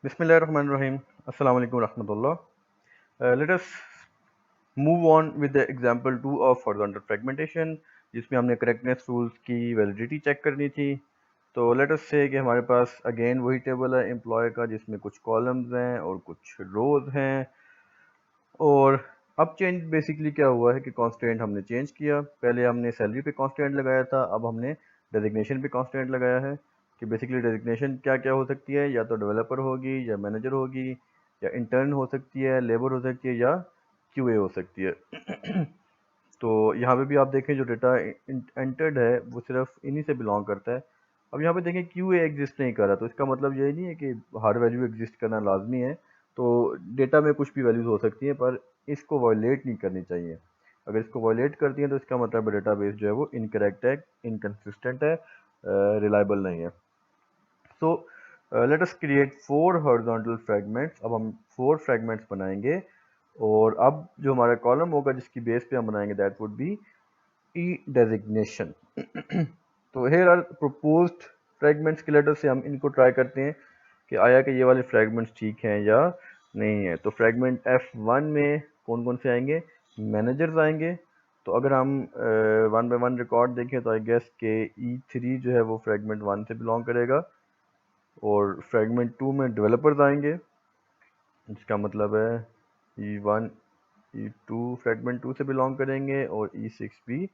Bismillahirrahmanirrahim. Assalamu alaikum warahmatullah. Let us move on with the example 2 of horizontal fragmentation जिसमें हमने correctness rules की validity check करनी थी। तो लेट अस से कि हमारे पास अगेन वही टेबल है एम्प्लॉय का जिसमें कुछ कॉलम्स हैं और कुछ रोज हैं। और अब चेंज बेसिकली क्या हुआ है कि कांस्टेंट हमने चेंज किया। पहले हमने सैलरी पे कांस्टेंट लगाया था, अब हमने डेजिग्नेशन पे कांस्टेंट लगाया है कि बेसिकली डेजिग्नेशन क्या क्या हो सकती है, या तो डेवलपर होगी या मैनेजर होगी या इंटर्न हो सकती है, लेबर हो सकती है या क्यूए हो सकती है। तो यहाँ पे भी आप देखें जो डेटा एंटर्ड है वो सिर्फ इन्हीं से बिलोंग करता है। अब यहाँ पे देखें क्यूए एग्जिस्ट नहीं कर रहा, तो इसका मतलब ये नहीं है कि हर वैल्यू एग्जिस्ट करना लाजमी है। तो डेटा में कुछ भी वैल्यूज हो सकती हैं पर इसको वायलेट नहीं करनी चाहिए। अगर इसको वायलेट करती हैं तो इसका मतलब डेटाबेस जो है वो इनकरेक्ट है, इनकन्सिस्टेंट है, रिलायबल नहीं है। So let us create 4 horizontal fragments. अब हम 4 फ्रैगमेंट्स बनाएंगे और अब जो हमारा कॉलम होगा जिसकी बेस पे हम बनाएंगे that would be E designation. तो हेयर आर प्रपोज्ड फ्रैगमेंट्स के लेटर से हम इनको ट्राई करते हैं कि आया कि ये वाले फ्रैगमेंट्स ठीक हैं या नहीं है। तो फ्रैगमेंट F1 में कौन कौन से आएंगे? मैनेजर्स आएंगे। तो अगर हम 1 बाय 1 रिकॉर्ड देखें तो आई गेस के E3 जो है वो फ्रैगमेंट 1 से बिलोंग करेगा और फ्रैगमेंट 2 में डेवलपर्स आएंगे, जिसका मतलब है E1 E2 फ्रैगमेंट 2 से बिलोंग करेंगे और E6 भी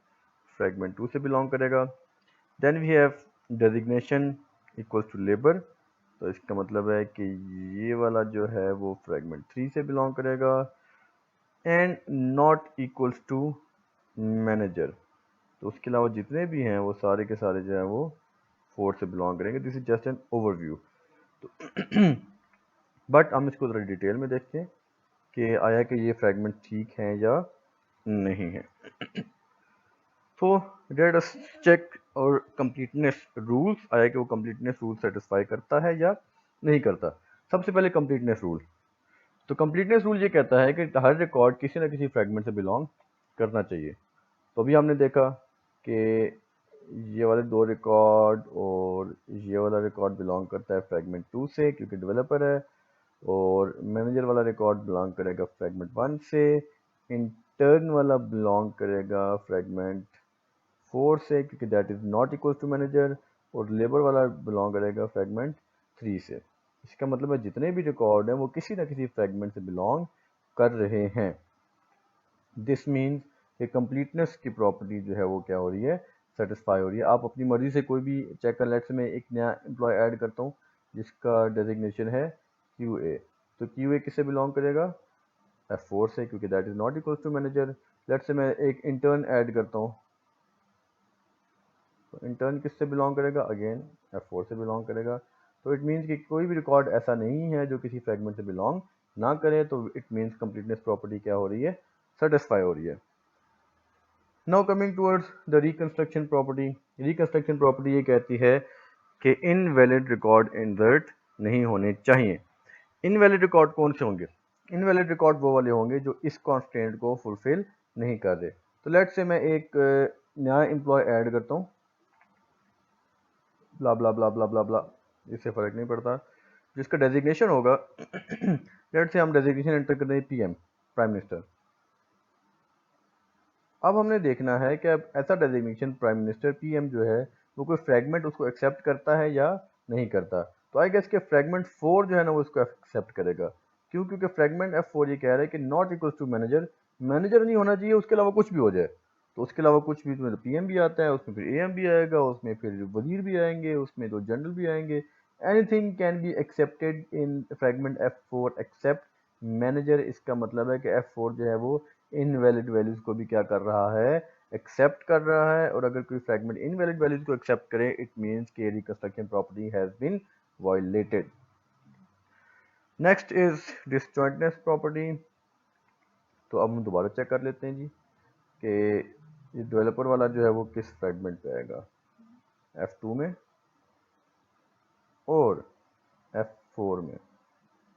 फ्रैगमेंट 2 से बिलोंग करेगा। Then we have designation equals to labour, तो इसका मतलब है कि ये वाला जो है वो फ्रैगमेंट 3 से बिलोंग करेगा। And not equals to manager, तो उसके अलावा जितने भी हैं वो सारे के सारे जो है वो 4 से बिलोंग करेंगे। This is just an overview. तो बट हम इसको ज़रा डिटेल में देखते हैं कि आया कि ये फ्रैगमेंट ठीक हैं या नहीं है। तो लेट अस चेक और कंप्लीटनेस रूल्स, आया कि वो कंप्लीटनेस रूल सेटिस्फाई करता है या नहीं करता। सबसे पहले कंप्लीटनेस रूल। तो कंप्लीटनेस रूल ये कहता है कि हर रिकॉर्ड किसी न किसी फ्रैगमेंट से बिलोंग करना चाहिए। तो अभी हमने देखा कि ये वाले 2 रिकॉर्ड और ये वाला रिकॉर्ड बिलोंग करता है फ्रैगमेंट 2 से क्योंकि डेवलपर है, और मैनेजर वाला रिकॉर्ड बिलोंग करेगा फ्रैगमेंट 1 से, इंटर्न वाला बिलोंग करेगा फ्रैगमेंट 4 से क्योंकि that is not equal to manager, और लेबर वाला बिलोंग करेगा फ्रैगमेंट 3 से। इसका मतलब है जितने भी रिकॉर्ड हैं वो किसी न किसी फ्रैगमेंट से बिलोंग कर रहे हैं। दिस मीन्स कि कंप्लीटनेस की प्रॉपर्टी जो है वो क्या हो रही है, सेटिस्फाई हो रही है। आप अपनी मर्जी से कोई भी चेक कर, लेट्स में एक नया एम्प्लॉय ऐड करता हूँ जिसका डेजिग्नेशन है QA, तो QA किससे बिलोंग करेगा? F4 से क्योंकि that is not equal to manager. Let's say मैं एक इंटर्न ऐड करता हूँ, तो इंटर्न किससे बिलोंग करेगा? अगेन F4 से बिलोंग करेगा। तो इट मीन्स कि कोई भी रिकॉर्ड ऐसा नहीं है जो किसी फ्रेगमेंट से बिलोंग ना करे, तो इट मीन्स कंप्लीटनेस प्रॉपर्टी क्या हो रही है, सेटिस्फाई हो रही है। Now coming towards the reconstruction property. Reconstruction property ये कहती है कि इनवैलिड रिकॉर्ड इंसर्ट नहीं होने चाहिए। इनवैलिड रिकॉर्ड कौन से होंगे? इनवैलिड रिकॉर्ड वो वाले होंगे जो इस कॉन्स्टेंट को फुलफिल नहीं कर रहे। तो लेट्स से मैं एक नया एम्प्लॉय ऐड करता हूँ, ब्ला ब्ला ब्ला ब्ला ब्ला ब्ला, इससे फर्क नहीं पड़ता जिसका डेजिग्नेशन होगा। लेट्स से हम डेजिग्नेशन एंटर कर दें PM, प्राइम मिनिस्टर। अब हमने देखना है कि अब ऐसा डेजिग्नेशन प्राइम मिनिस्टर PM जो है वो कोई फ्रैगमेंट उसको एक्सेप्ट करता है या नहीं करता। तो आई गेस के फ्रैगमेंट 4 जो है ना वो उसको एक्सेप्ट करेगा। क्यों? क्योंकि फ्रैगमेंट F4 ये कह रहा है कि not equal to manager, manager नहीं होना चाहिए, उसके अलावा कुछ भी हो जाए। तो उसके अलावा कुछ भी, उसमें तो PM भी आता है, उसमें फिर AM भी आएगा, उसमें फिर वजीर भी आएंगे, उसमें तो जनरल भी आएंगे। Anything can be accepted in fragment F4 except manager. इसका मतलब है कि F4 जो है वो इनवैलिड वैल्यूज को भी क्या कर रहा है, एक्सेप्ट कर रहा है। और अगर कोई फ्रैगमेंट इनवैलिड वैल्यूज को एक्सेप्ट करे इट मींस कि reconstruction property has been violated. Next is disjointness property. तो अब हम दोबारा चेक कर लेते हैं जी कि ये डेवलपर वाला जो है वो किस फ्रैगमेंट पे आएगा, F2 में और F4 में।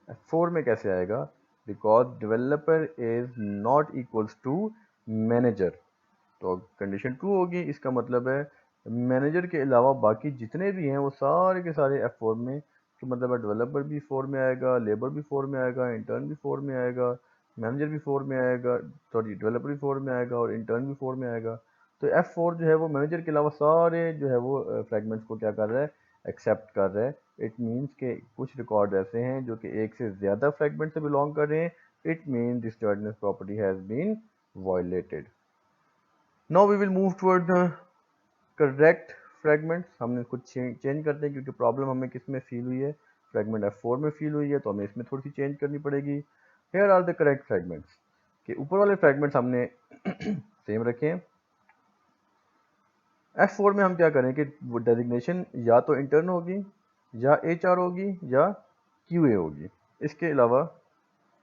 F4 में कैसे आएगा? Because developer is not equals to manager. तो कंडीशन 2 होगी, इसका मतलब है मैनेजर के अलावा बाकी जितने भी हैं वो सारे के सारे F4 में तो मतलब है डेवलपर भी 4 में आएगा, लेबर भी 4 में आएगा, इंटर्न भी 4 में आएगा, मैनेजर भी 4 में आएगा, सॉरी डेवलपर भी 4 में आएगा और इंटर्न भी 4 में आएगा। तो F4 जो है वो मैनेजर के अलावा सारे जो है वो फ्रेगमेंट्स को क्या कर रहा है, एक्सेप्ट कर रहा है। इट मीन्स के कुछ रिकॉर्ड ऐसे हैं जो कि एक से ज़्यादा फ्रेगमेंट से बिलोंग कर रहे हैं। It mean this jointness property has been violated. Now we will move toward the correct fragments. हमने कुछ चेंज करते हैं क्योंकि प्रॉब्लम हमें किस में फील हुई है, फ्रेगमेंट F4 में फील हुई है, तो हमें इसमें थोड़ी सी चेंज करनी पड़ेगी। Here are the correct fragments. कि ऊपर वाले फ्रेगमेंट्स हमने सेम रखे हैं। F4 में हम क्या करें कि वो डेजिग्नेशन या तो इंटर्न होगी या HR होगी या QA होगी। इसके अलावा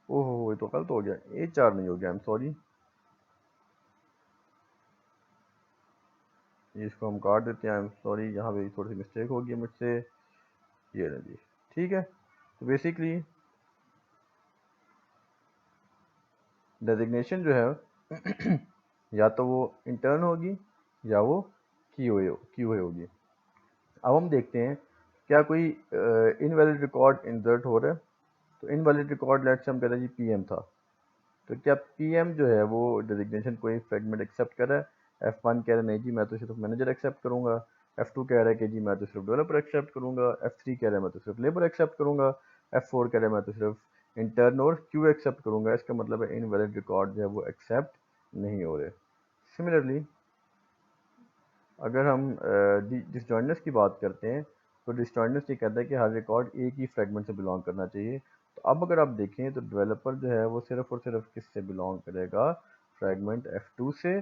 ओहो ये तो गलत हो गया, HR नहीं हो गया, आई एम सॉरी, इसको हम काट देते हैं, आई एम सॉरी, यहाँ पे थोड़ी सी मिस्टेक हो गई मुझसे, ये रही जी, ठीक है। तो बेसिकली डेजिग्नेशन जो है या तो वो इंटर्न होगी या वो QA होगी। अब हम देखते हैं क्या कोई इनवैलिड रिकॉर्ड इंसर्ट हो रहा है। तो इनवैलिड रिकॉर्ड लेट्स से हम कहते हैं जी PM था, तो क्या PM जो है वो डेजिग्नेशन कोई फ्रेगमेंट एक्सेप्ट कर रहा है? F1 कह रहा है नहीं जी मैं तो सिर्फ मैनेजर एक्सेप्ट करूंगा, F2 कह रहा है कि जी मैं तो सिर्फ डेवलपर एक्सेप्ट करूंगा, F3 कह रहा है मैं तो सिर्फ लेबर एक्सेप्ट करूंगा, F4 कह रहा है मैं तो सिर्फ इंटर्न और क्यू एक्सेप्ट करूंगा। इसका मतलब है इनवैलिड रिकॉर्ड जो है वो एक्सेप्ट नहीं हो रहे। सिमिलरली अगर हम डिसजॉइंटनेस की बात करते हैं तो डिसजॉइंटनेस ये कहता है कि हर रिकॉर्ड एक ही फ्रेगमेंट से बिलोंग करना चाहिए। तो अब अगर आप देखें तो डेवलपर जो है वो सिर्फ और सिर्फ किससे बिलोंग करेगा, फ्रेगमेंट F2 से,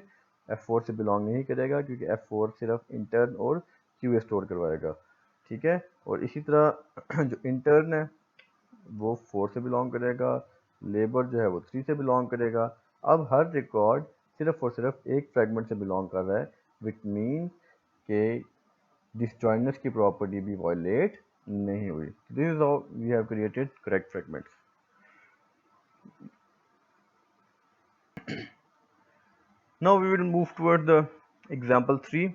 F4 से बिलोंग नहीं करेगा क्योंकि F4 सिर्फ इंटर्न और क्यू स्टोर करवाएगा, ठीक है। और इसी तरह जो इंटर्न है वो 4 से बिलोंग करेगा, लेबर जो है वो 3 से बिलोंग करेगा। अब हर रिकॉर्ड सिर्फ और सिर्फ एक फ्रेगमेंट से बिलोंग कर रहा है, विच मीन के डिसजॉइंटनेस की प्रॉपर्टी भी वायलेट नहीं हुई। This is how we have created correct fragments. Now we will move toward the example 3।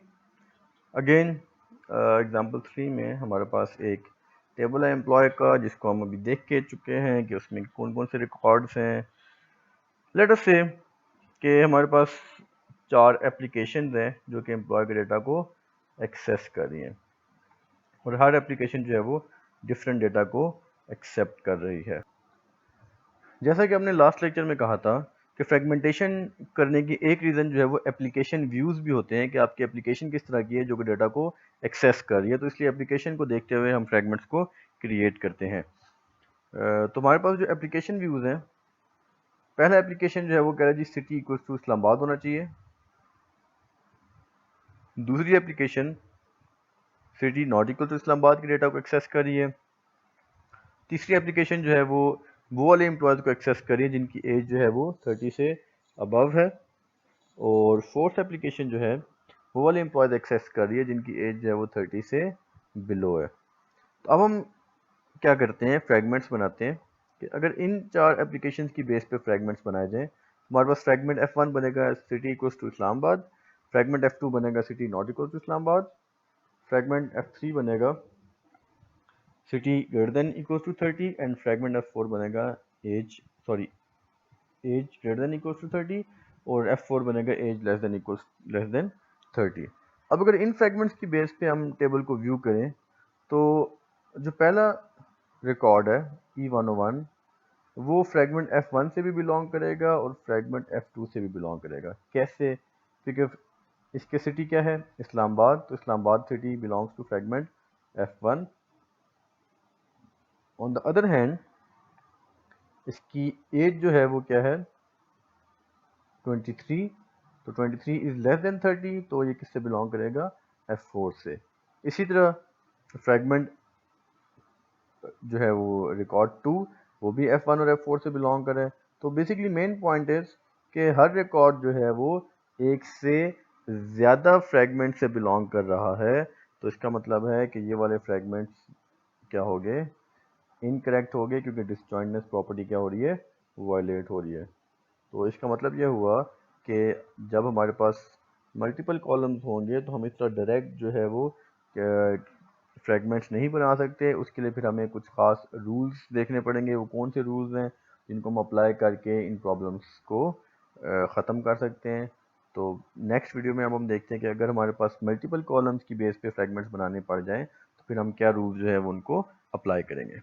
Again example 3 में हमारे पास एक टेबल है एम्प्लॉय का, जिसको हम अभी देख के चुके हैं कि उसमें कौन कौन से रिकॉर्ड्स हैं। लेट अस से कि हमारे पास 4 एप्लीकेशंस हैं जो कि एम्प्लॉय के डेटा को एक्सेस कर रही हैं और हर एप्लीकेशन जो है वो डिफरेंट डेटा को एक्सेप्ट कर रही है। जैसा कि हमने लास्ट लेक्चर में कहा था कि फ्रेगमेंटेशन करने की एक रीज़न जो है वो एप्लीकेशन व्यूज़ भी होते हैं कि आपकी एप्लीकेशन किस तरह की है जो कि डेटा को एक्सेस कर रही है। तो इसलिए एप्लीकेशन को देखते हुए हम फ्रेगमेंट्स को क्रिएट करते हैं। तो हमारे पास जो एप्लीकेशन व्यूज़ हैं, पहला एप्लीकेशन जो है वो कह रहा है जी सिटी इक्वल्स टू इस्लामाबाद होना चाहिए। दूसरी application city not equal to Islamabad के डेटा को एक्सेस कर रही है। तीसरी एप्लीकेशन जो है वो वाले एम्प्लॉयज़ को एक्सेस कर रही है जिनकी एज जो है वो 30 से अबव है। और फोर्थ एप्लीकेशन जो है वो वाले एम्प्लॉयज़ एक्सेस कर रही है जिनकी एज जो है वो 30 से बिलो है। तो अब हम क्या करते हैं, फ्रेगमेंट्स बनाते हैं कि अगर इन 4 एप्लीकेशंस की बेस पे फ्रेगमेंट्स बनाए जाएं, हमारे पास फ्रेगमेंट F1 बनेगा city equals to Islamabad, fragment F2 बनेगा city not equal to Islamabad, fragment F3 बनेगा city greater than equals to 30 and fragment F4 बनेगा age greater than equals to 30 और F4 बनेगा एज लेस देन 30। अब अगर इन फ्रेगमेंट्स की base पे हम टेबल को व्यू करें तो जो पहला रिकॉर्ड है E101 वो फ्रेगमेंट F1 से भी बिलोंग करेगा और फ्रेगमेंट F2 से भी बिलोंग करेगा। कैसे? क्योंकि इसके सिटी क्या है, इस्लामाबाद, तो Islamabad city belongs to fragment F1। On the other hand इसकी एज जो है वो क्या है 23, तो 23 इज लेस देन 30, तो ये किससे बिलोंग करेगा, F4 से। इसी तरह फ्रेगमेंट जो है वो रिकॉर्ड 2 वो भी F1 और F4 से बिलोंग करे। तो बेसिकली मेन पॉइंट इज कि हर रिकॉर्ड जो है वो एक से ज़्यादा फ्रेगमेंट से बिलोंग कर रहा है। तो इसका मतलब है कि ये वाले फ्रेगमेंट्स क्या हो गए, इनकरेक्ट हो गए, क्योंकि डिसजॉइंटनेस प्रॉपर्टी क्या हो रही है, वायलेट हो रही है। तो इसका मतलब यह हुआ कि जब हमारे पास मल्टीपल कॉलम्स होंगे तो हम इस तरह डायरेक्ट जो है वो फ्रेगमेंट्स नहीं बना सकते, उसके लिए फिर हमें कुछ खास रूल्स देखने पड़ेंगे। वो कौन से रूल्स हैं जिनको हम अप्लाई करके इन प्रॉब्लम्स को ख़त्म कर सकते हैं। तो नेक्स्ट वीडियो में अब हम देखते हैं कि अगर हमारे पास मल्टीपल कॉलम्स की बेस पे फ्रेगमेंट्स बनाने पड़ जाएं तो फिर हम क्या रूल्स जो है वो उनको अप्लाई करेंगे।